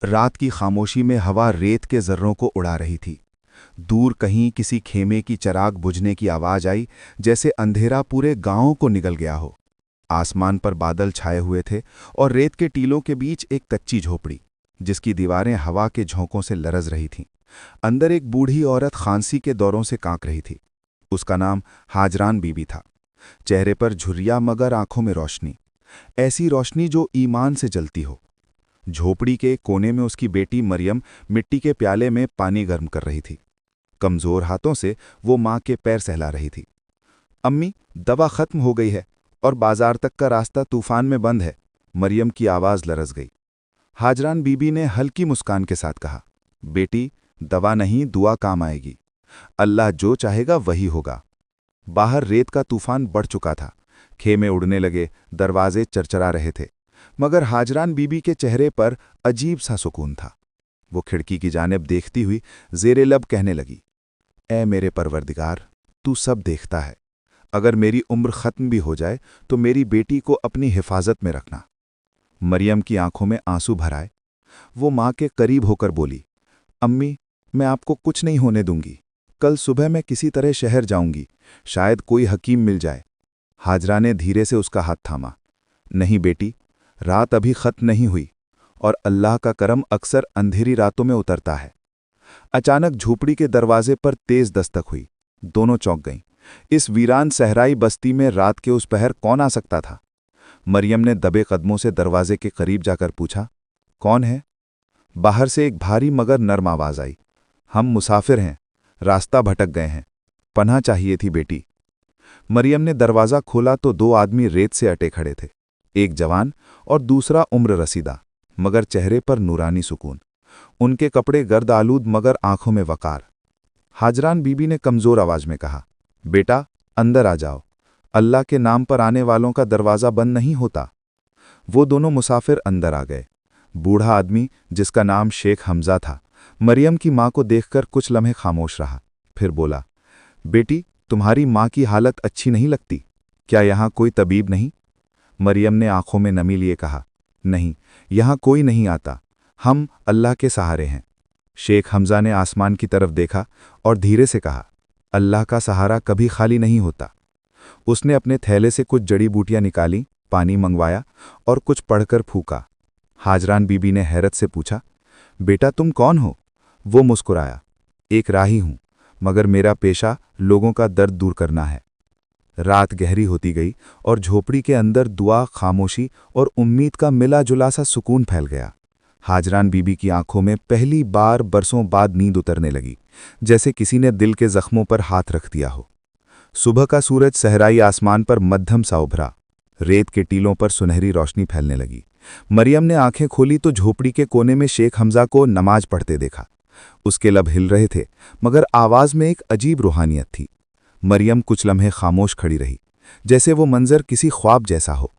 रात की खामोशी में हवा रेत के जर्रों को उड़ा रही थी। दूर कहीं किसी खेमे की चिराग बुझने की आवाज आई, जैसे अंधेरा पूरे गांव को निगल गया हो। आसमान पर बादल छाए हुए थे और रेत के टीलों के बीच एक कच्ची झोपड़ी, जिसकी दीवारें हवा के झोंकों से लरज रही थीं। अंदर एक बूढ़ी औरत खांसी के दौरों से कांप रही थी। उसका नाम हाजरान बीबी था। चेहरे पर झुर्रिया मगर आंखों में रोशनी, ऐसी रोशनी जो ईमान से जलती हो। झोपड़ी के कोने में उसकी बेटी मरियम मिट्टी के प्याले में पानी गर्म कर रही थी। कमजोर हाथों से वो माँ के पैर सहला रही थी। अम्मी, दवा खत्म हो गई है और बाजार तक का रास्ता तूफान में बंद है। मरियम की आवाज लरज गई। हाजरान बीबी ने हल्की मुस्कान के साथ कहा, बेटी, दवा नहीं, दुआ काम आएगी। अल्लाह जो चाहेगा वही होगा। बाहर रेत का तूफान बढ़ चुका था। खेमे उड़ने लगे, दरवाजे चरचरा रहे थे, मगर हाजरान बीबी के चेहरे पर अजीब सा सुकून था। वो खिड़की की जानिब देखती हुई ज़ेरे लब कहने लगी, ऐ मेरे परवरदिगार, तू सब देखता है। अगर मेरी उम्र ख़त्म भी हो जाए तो मेरी बेटी को अपनी हिफाजत में रखना। मरियम की आंखों में आंसू भर आए। वो माँ के करीब होकर बोली, अम्मी, मैं आपको कुछ नहीं होने दूंगी। कल सुबह मैं किसी तरह शहर जाऊंगी, शायद कोई हकीम मिल जाए। हाजरा ने धीरे से उसका हाथ थामा। नहीं बेटी, रात अभी खत्म नहीं हुई और अल्लाह का करम अक्सर अंधेरी रातों में उतरता है। अचानक झोपड़ी के दरवाजे पर तेज दस्तक हुई। दोनों चौंक गईं। इस वीरान सहराई बस्ती में रात के उस पहर कौन आ सकता था? मरियम ने दबे कदमों से दरवाजे के करीब जाकर पूछा, कौन है? बाहर से एक भारी मगर नर्म आवाज आई, हम मुसाफिर हैं, रास्ता भटक गए हैं, पनाह चाहिए थी बेटी। मरियम ने दरवाज़ा खोला तो दो आदमी रेत से अटे खड़े थे, एक जवान और दूसरा उम्र रसीदा, मगर चेहरे पर नूरानी सुकून। उनके कपड़े गर्द आलूद मगर आंखों में वकार। हाजरान बीबी ने कमज़ोर आवाज में कहा, बेटा, अंदर आ जाओ। अल्लाह के नाम पर आने वालों का दरवाज़ा बंद नहीं होता। वो दोनों मुसाफिर अंदर आ गए। बूढ़ा आदमी, जिसका नाम शेख हमजा था, मरियम की माँ को देखकर कुछ लम्हे खामोश रहा, फिर बोला, बेटी, तुम्हारी माँ की हालत अच्छी नहीं लगती, क्या यहाँ कोई तबीब नहीं? मरियम ने आंखों में नमी लिए कहा, नहीं, यहाँ कोई नहीं आता, हम अल्लाह के सहारे हैं। शेख हमजा ने आसमान की तरफ देखा और धीरे से कहा, अल्लाह का सहारा कभी खाली नहीं होता। उसने अपने थैले से कुछ जड़ी बूटियां निकाली, पानी मंगवाया और कुछ पढ़कर फूका। हाजरान बीबी ने हैरत से पूछा, बेटा, तुम कौन हो? वो मुस्कुराया, एक राही हूं, मगर मेरा पेशा लोगों का दर्द दूर करना है। रात गहरी होती गई और झोपड़ी के अंदर दुआ, खामोशी और उम्मीद का मिला जुला सा सुकून फैल गया। हाजरान बीबी की आंखों में पहली बार बरसों बाद नींद उतरने लगी, जैसे किसी ने दिल के जख्मों पर हाथ रख दिया हो। सुबह का सूरज सहराई आसमान पर मध्यम सा उभरा। रेत के टीलों पर सुनहरी रोशनी फैलने लगी। मरियम ने आंखें खोली तो झोपड़ी के कोने में शेख हमजा को नमाज पढ़ते देखा। उसके लब हिल रहे थे, मगर आवाज में एक अजीब रूहानियत थी। मरियम कुछ लम्हे खामोश खड़ी रही, जैसे वो मंजर किसी ख्वाब जैसा हो।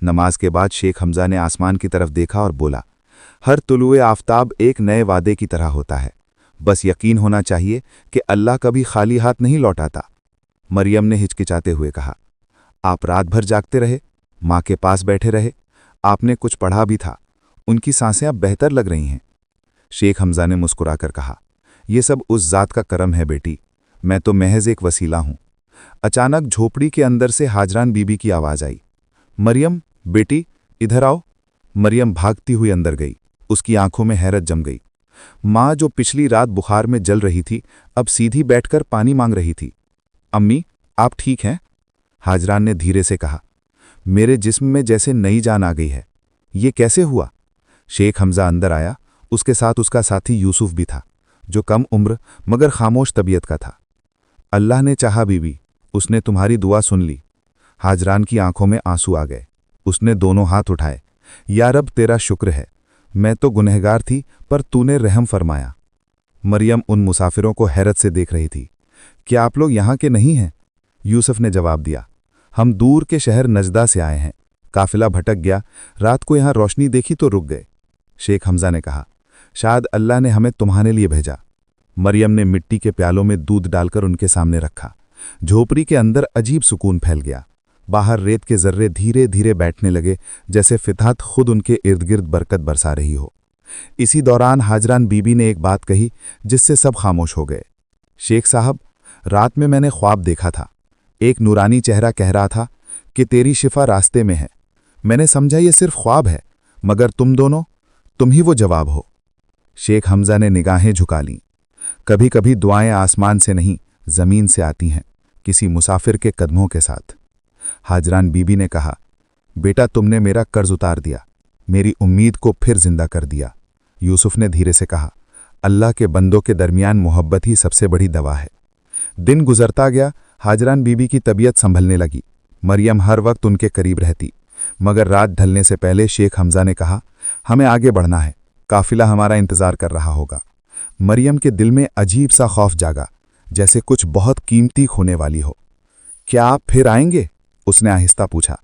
नमाज के बाद शेख हमजा ने आसमान की तरफ देखा और बोला, हर तुलुए आफताब एक नए वादे की तरह होता है, बस यकीन होना चाहिए कि अल्लाह कभी खाली हाथ नहीं लौटाता। मरियम ने हिचकिचाते हुए कहा, आप रात भर जागते रहे, माँ के पास बैठे रहे, आपने कुछ पढ़ा भी था, उनकी सांसें अब बेहतर लग रही हैं। शेख हमजा ने मुस्कुराकर कहा, यह सब उस जात का करम है बेटी, मैं तो महज एक वसीला हूं। अचानक झोपड़ी के अंदर से हाजरान बीबी की आवाज आई, मरियम, बेटी, इधर आओ। मरियम भागती हुई अंदर गई। उसकी आंखों में हैरत जम गई। माँ, जो पिछली रात बुखार में जल रही थी, अब सीधी बैठकर पानी मांग रही थी। अम्मी, आप ठीक हैं? हाजरान ने धीरे से कहा, मेरे जिस्म में जैसे नई जान आ गई है। ये कैसे हुआ? शेख हमजा अंदर आया। उसके साथ उसका साथी यूसुफ भी था, जो कम उम्र मगर खामोश तबीयत का था। अल्लाह ने चाहा बीबी, उसने तुम्हारी दुआ सुन ली। हाजरान की आंखों में आंसू आ गए। उसने दोनों हाथ उठाए, या रब, तेरा शुक्र है, मैं तो गुनहगार थी, पर तूने रहम फरमाया। मरियम उन मुसाफिरों को हैरत से देख रही थी। क्या आप लोग यहाँ के नहीं हैं? यूसुफ ने जवाब दिया, हम दूर के शहर नजदा से आए हैं, काफिला भटक गया, रात को यहाँ रोशनी देखी तो रुक गए। शेख हमजा ने कहा, शायद अल्लाह ने हमें तुम्हारे लिए भेजा। मरियम ने मिट्टी के प्यालों में दूध डालकर उनके सामने रखा। झोपड़ी के अंदर अजीब सुकून फैल गया। बाहर रेत के जर्रे धीरे धीरे बैठने लगे, जैसे फितरत खुद उनके इर्द गिर्द बरकत बरसा रही हो। इसी दौरान हाजरान बीबी ने एक बात कही जिससे सब खामोश हो गए। शेख साहब, रात में मैंने ख्वाब देखा था। एक नूरानी चेहरा कह रहा था कि तेरी शिफा रास्ते में है। मैंने समझा ये सिर्फ ख्वाब है, मगर तुम दोनों, तुम ही वो जवाब हो। शेख हमजा ने निगाहें झुका लीं। कभी कभी दुआएं आसमान से नहीं, जमीन से आती हैं, किसी मुसाफिर के कदमों के साथ। हाजरान बीबी ने कहा, बेटा तुमने मेरा कर्ज उतार दिया, मेरी उम्मीद को फिर जिंदा कर दिया। यूसुफ ने धीरे से कहा, अल्लाह के बंदों के दरमियान मोहब्बत ही सबसे बड़ी दवा है। दिन गुजरता गया, हाजरान बीबी की तबीयत संभलने लगी। मरियम हर वक्त उनके करीब रहती, मगर रात ढलने से पहले शेख हमजा ने कहा, हमें आगे बढ़ना है, काफिला हमारा इंतजार कर रहा होगा। मरियम के दिल में अजीब सा खौफ जागा, जैसे कुछ बहुत कीमती खोने वाली हो। क्या आप फिर आएंगे? उसने आहिस्ता पूछा।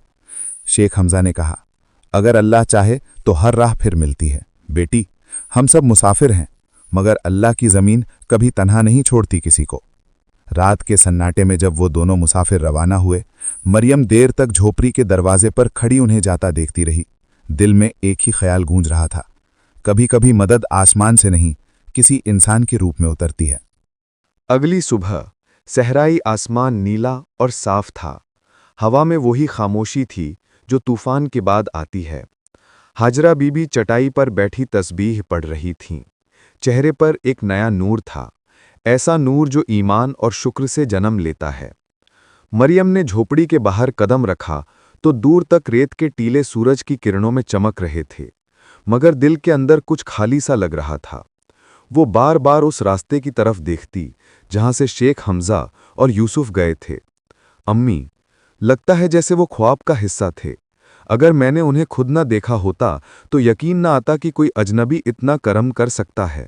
शेख हमजा ने कहा, अगर अल्लाह चाहे तो हर राह फिर मिलती है। बेटी, हम सब मुसाफिर हैं, मगर अल्लाह की ज़मीन कभी तन्हा नहीं छोड़ती किसी को। रात के सन्नाटे में जब वो दोनों मुसाफिर रवाना हुए, मरियम देर तक झोपड़ी के दरवाजे पर खड़ी उन्हें जाता देखती रही। दिल में एक ही ख्याल गूंज रहा था, कभी कभी मदद आसमान से नहीं, किसी इंसान के रूप में उतरती है। अगली सुबह सहराई आसमान नीला और साफ था। हवा में वही खामोशी थी जो तूफान के बाद आती है। हाजरा बीबी चटाई पर बैठी तस्बीह पढ़ रही थीं। चेहरे पर एक नया नूर था, ऐसा नूर जो ईमान और शुक्र से जन्म लेता है। मरियम ने झोपड़ी के बाहर कदम रखा तो दूर तक रेत के टीले सूरज की किरणों में चमक रहे थे, मगर दिल के अंदर कुछ खाली सा लग रहा था। वो बार बार उस रास्ते की तरफ देखती जहां से शेख हमजा और यूसुफ गए थे। अम्मी, लगता है जैसे वो ख्वाब का हिस्सा थे। अगर मैंने उन्हें खुद न देखा होता तो यकीन न आता कि कोई अजनबी इतना करम कर सकता है।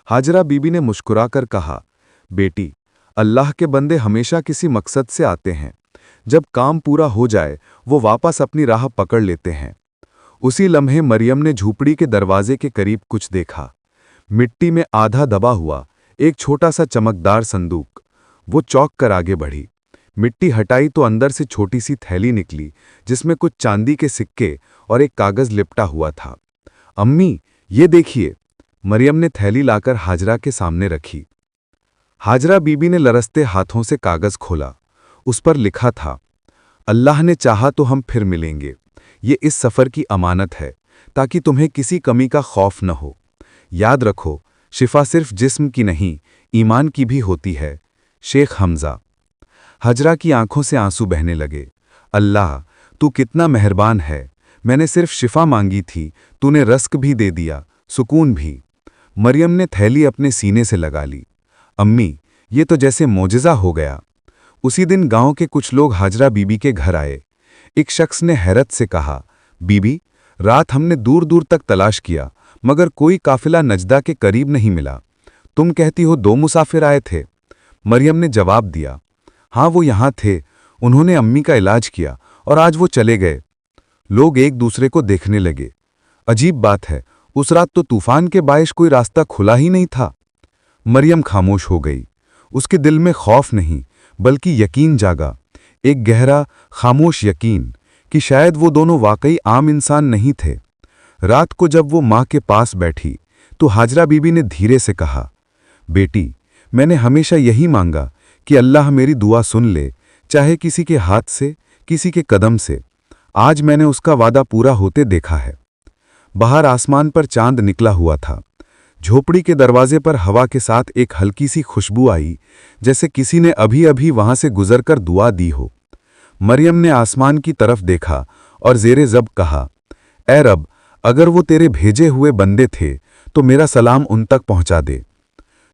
हाजरा बीबी ने मुस्कुराकर कहा, बेटी, अल्लाह के बंदे हमेशा किसी मकसद से आते हैं। जब काम पूरा हो जाए वो वापस अपनी राह पकड़ लेते हैं। उसी लम्हे मरियम ने झूपड़ी के दरवाजे के करीब कुछ देखा। मिट्टी में आधा दबा हुआ एक छोटा सा चमकदार संदूक। वो चौंक कर आगे बढ़ी। मिट्टी हटाई तो अंदर से छोटी सी थैली निकली जिसमें कुछ चांदी के सिक्के और एक कागज लिपटा हुआ था। अम्मी, ये देखिए। मरियम ने थैली लाकर हाजरा के सामने रखी। हाजरा बीबी ने लरसते हाथों से कागज खोला। उस पर लिखा था, अल्लाह ने चाहा तो हम फिर मिलेंगे। ये इस सफ़र की अमानत है ताकि तुम्हें किसी कमी का खौफ न हो। याद रखो, शिफा सिर्फ जिस्म की नहीं, ईमान की भी होती है। शेख हमजा। हजरा की आंखों से आंसू बहने लगे। अल्लाह, तू कितना मेहरबान है। मैंने सिर्फ शिफा मांगी थी, तूने रस्क भी दे दिया, सुकून भी। मरियम ने थैली अपने सीने से लगा ली। अम्मी, ये तो जैसे मोजज़ा हो गया। उसी दिन गांव के कुछ लोग हाजरा बीबी के घर आए। एक शख्स ने हैरत से कहा, बीबी, रात हमने दूर दूर तक तलाश किया, मगर कोई काफिला नजदा के करीब नहीं मिला। तुम कहती हो 2 मुसाफिर आए थे। मरियम ने जवाब दिया, हाँ, वो यहाँ थे। उन्होंने अम्मी का इलाज किया और आज वो चले गए। लोग एक दूसरे को देखने लगे। अजीब बात है, उस रात तो तूफान के बाइश कोई रास्ता खुला ही नहीं था। मरियम खामोश हो गई। उसके दिल में खौफ नहीं बल्कि यकीन जागा, एक गहरा खामोश यकीन कि शायद वो दोनों वाकई आम इंसान नहीं थे। रात को जब वो माँ के पास बैठी तो हाजरा बीबी ने धीरे से कहा, बेटी, मैंने हमेशा यही मांगा कि अल्लाह मेरी दुआ सुन ले, चाहे किसी के हाथ से, किसी के कदम से। आज मैंने उसका वादा पूरा होते देखा है। बाहर आसमान पर चांद निकला हुआ था। झोपड़ी के दरवाजे पर हवा के साथ एक हल्की सी खुशबू आई, जैसे किसी ने अभी अभी वहां से गुजरकर दुआ दी हो। मरियम ने आसमान की तरफ देखा और ज़ेरे ज़ब कहा, ऐ रब, अगर वो तेरे भेजे हुए बंदे थे तो मेरा सलाम उन तक पहुंचा दे।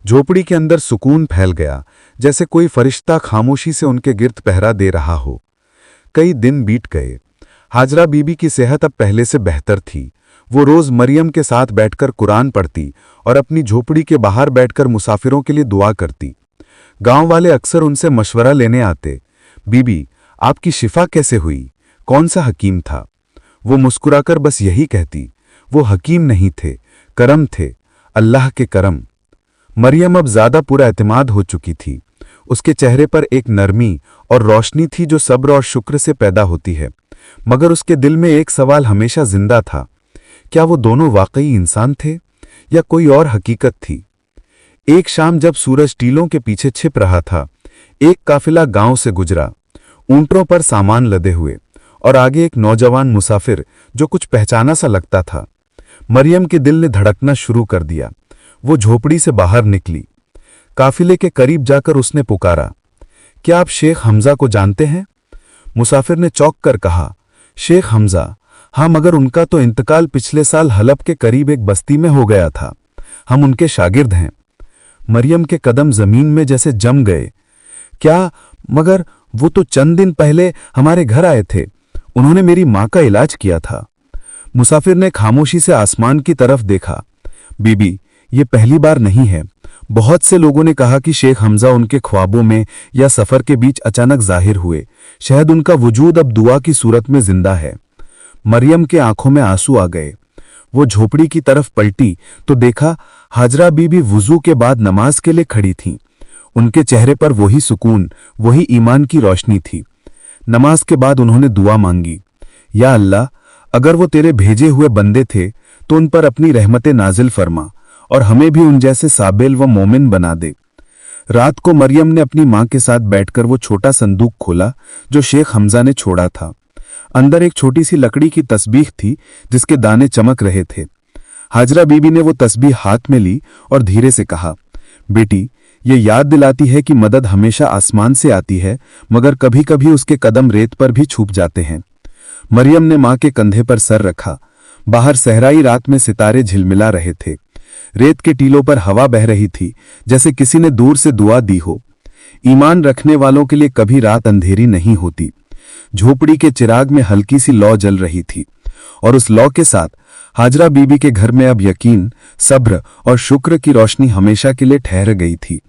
झोपड़ी के अंदर सुकून फैल गया, जैसे कोई फरिश्ता खामोशी से उनके गिर्द पहरा दे रहा हो। कई दिन बीत गए। हाजरा बीबी की सेहत अब पहले से बेहतर थी। वो रोज़ मरियम के साथ बैठकर कुरान पढ़ती और अपनी झोपड़ी के बाहर बैठकर मुसाफिरों के लिए दुआ करती। गांव वाले अक्सर उनसे मशवरा लेने आते, बीबी, आपकी शिफा कैसे हुई? कौन सा हकीम था? वो मुस्कुराकर बस यही कहती, वो हकीम नहीं थे, करम थे, अल्लाह के करम। मरियम अब ज़्यादा पूरा एतमाद हो चुकी थी। उसके चेहरे पर एक नरमी और रोशनी थी जो सब्र और शुक्र से पैदा होती है। मगर उसके दिल में एक सवाल हमेशा जिंदा था, क्या वो दोनों वाकई इंसान थे या कोई और हकीकत थी? एक शाम जब सूरज टीलों के पीछे छिप रहा था, एक काफिला गांव से गुजरा, ऊंटों पर सामान लदे हुए, और आगे एक नौजवान मुसाफिर जो कुछ पहचाना सा लगता था। मरियम के दिल ने धड़कना शुरू कर दिया। वो झोपड़ी से बाहर निकली। काफिले के करीब जाकर उसने पुकारा, क्या आप शेख हमजा को जानते हैं? मुसाफिर ने चौंक कर कहा, शेख हमजा? हाँ, मगर उनका तो इंतकाल पिछले साल हलब के करीब एक बस्ती में हो गया था। हम उनके शागिर्द हैं। मरियम के कदम जमीन में जैसे जम गए। क्या? मगर वो तो चंद दिन पहले हमारे घर आए थे। उन्होंने मेरी मां का इलाज किया था। मुसाफिर ने खामोशी से आसमान की तरफ देखा। बीबी, ये पहली बार नहीं है। बहुत से लोगों ने कहा कि शेख हमजा उनके ख्वाबों में या सफर के बीच अचानक जाहिर हुए। शायद उनका वजूद अब दुआ की सूरत में जिंदा है। मरियम के आंखों में आंसू आ गए। वो झोपड़ी की तरफ पलटी तो देखा हाजरा बीबी वुजू के बाद नमाज के लिए खड़ी थीं। उनके चेहरे पर वही सुकून, वही ईमान की रोशनी थी। नमाज के बाद उन्होंने दुआ मांगी, या अल्लाह, अगर वो तेरे भेजे हुए बंदे थे तो उन पर अपनी रहमतें नाजिल फरमा और हमें भी उन जैसे साबिल व मोमिन बना दे। रात को मरियम ने अपनी मां के साथ बैठकर वो छोटा संदूक खोला जो शेख हमजा ने छोड़ा था। अंदर एक छोटी सी लकड़ी की तस्बीह थी जिसके दाने चमक रहे थे। हाजरा बीबी ने वो तस्बीह हाथ में ली और धीरे से कहा, बेटी, ये याद दिलाती है कि मदद हमेशा आसमान से आती है, मगर कभी कभी उसके कदम रेत पर भी छुप जाते हैं। मरियम ने मां के कंधे पर सर रखा। बाहर सहराई रात में सितारे झिलमिला रहे थे। रेत के टीलों पर हवा बह रही थी, जैसे किसी ने दूर से दुआ दी हो। ईमान रखने वालों के लिए कभी रात अंधेरी नहीं होती। झोपड़ी के चिराग में हल्की सी लौ जल रही थी, और उस लौ के साथ हाजरा बीबी के घर में अब यकीन, सब्र और शुक्र की रोशनी हमेशा के लिए ठहर गई थी।